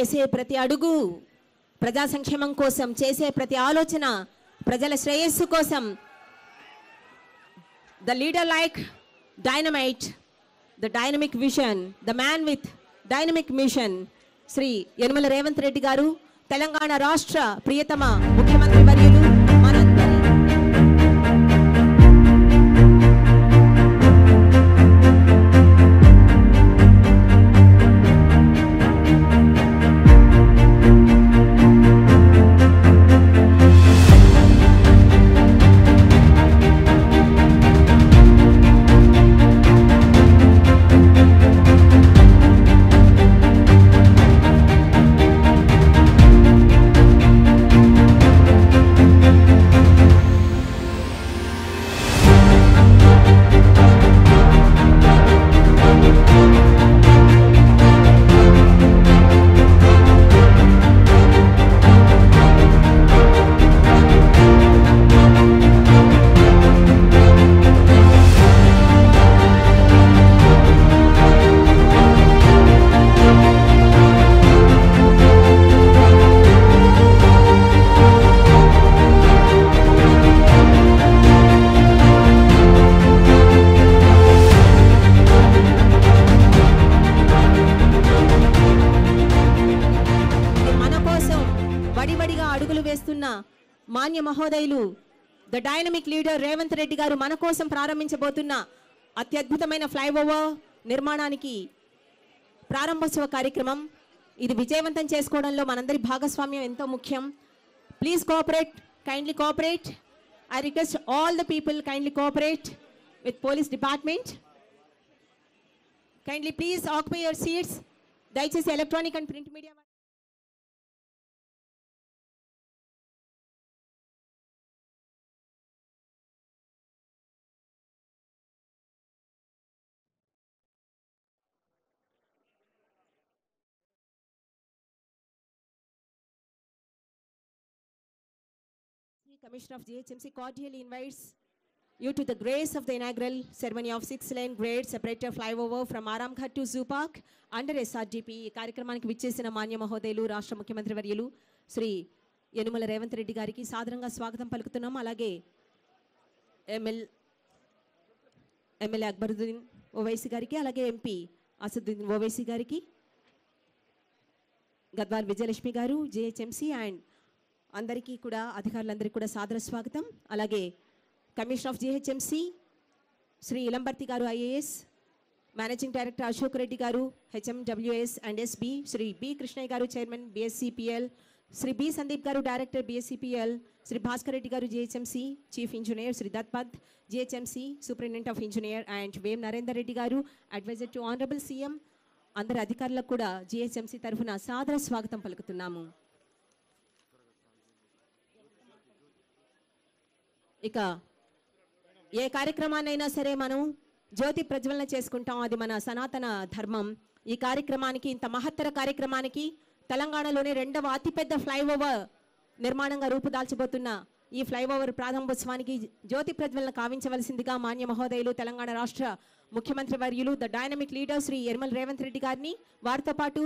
వేసే ప్రతి అడుగు ప్రజా సంక్షేమం కోసం, చేసే ప్రతి ఆలోచన ప్రజల శ్రేయస్సు కోసం. The leader like dynamite, the dynamic vision, the man with dynamic mission. Shri Yanamala Revanth Reddy గారు, తెలంగాణ రాష్ట్ర ప్రియతమ ముఖ్యమంత్రి వర్యులు, మనందరి మాన్య మహోదయులు the dynamic leader Revanth Reddy garu మన కోసం ప్రారంభించబోతున్న అత్యద్భుతమైన ఫ్లైఓవర్ నిర్మాణానికి ప్రారంభోత్సవ కార్యక్రమం. ఇది విజయవంతం చేసుకోవడంలో మనందరి భాగస్వామ్యం ఎంతో ముఖ్యం. Please cooperate, kindly cooperate. I request all the people kindly cooperate with police department. Kindly please occupy your seats. దయచేసి electronic and print media Commissioner of GHMC cordially invites you to the grace of the inaugural ceremony of 6-lane grade separator flyover from Aramghat to Zoo Park under SRDP. ఈ కార్యక్రమానికి విచ్చేసిన మాన్య మహోదయులు రాష్ట్ర ముఖ్యమంత్రి వర్యులు శ్రీ యనమల రేవంత్ రెడ్డి గారికి సాదరంగా స్వాగతం పలుకుతున్నాం. అలాగే ఎమ్మెల్యే అక్బరుద్దీన్ ఓవైసీ గారికి, అలాగే ఎంపీ అసదుద్దీన్ ఓవైసీ గారికి, గద్వాల్ విజయలక్ష్మి గారు GHMC అండ్ అందరికీ కూడా, అధికారులందరికీ కూడా సాదర స్వాగతం. అలాగే commissioner of GHMC Shri Ilambarthi garu IAS, managing director Ashok Reddy garu HMWS and SB, Shri B Krishnaiah garu chairman BSCPL, Shri B Sandeep garu director BSCPL, Shri Bhaskar Reddy garu GHMC chief engineer, Shri Datpat GHMC superintendent of engineer and Vem Narender Reddy గారు అడ్వైజర్ టు ఆనరబుల్ CM. అందరి అధికారులకు కూడా GHMC తరఫున సాదర స్వాగతం పలుకుతున్నాము. ఇక ఏ కార్యక్రమాన్నైనా సరే మనం జ్యోతి ప్రజ్వలన చేసుకుంటాం, అది మన సనాతన ధర్మం. ఈ కార్యక్రమానికి, ఇంత మహత్తర కార్యక్రమానికి, తెలంగాణలోనే రెండవ అతిపెద్ద ఫ్లైఓవర్ నిర్మాణంగా రూపుదాల్చబోతున్న ఈ ఫ్లైఓవర్ ప్రారంభోత్సవానికి జ్యోతి ప్రజ్వలన కావించవలసిందిగా మాన్య మహోదయులు తెలంగాణ రాష్ట్ర ముఖ్యమంత్రి వర్యులు the dynamic leader Shri Yanamala Revanth Reddy గారిని, వారితో పాటు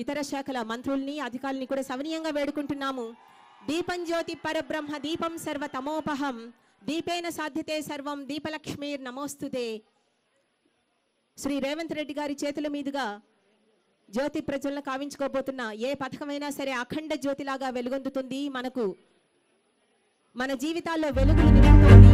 ఇతర శాఖల మంత్రుల్ని, అధికారుల్ని కూడా సవినీయంగా వేడుకుంటున్నాము. దీపం జ్యోతి పరబ్రహ్మ దీపం సర్వతమోపహం దీపేన సాధ్యతే సర్వం దీపలక్ష్మీర్ నమోస్తుతే. శ్రీ రేవంత్ రెడ్డి గారి చేతుల మీదుగా జ్యోతి ప్రజ్వలన కావించుకోబోతున్న ఏ పథకమైనా సరే అఖండ జ్యోతిలాగా వెలుగొందుతుంది. మన జీవితాల్లో వెలుగులు నింపుతుంది.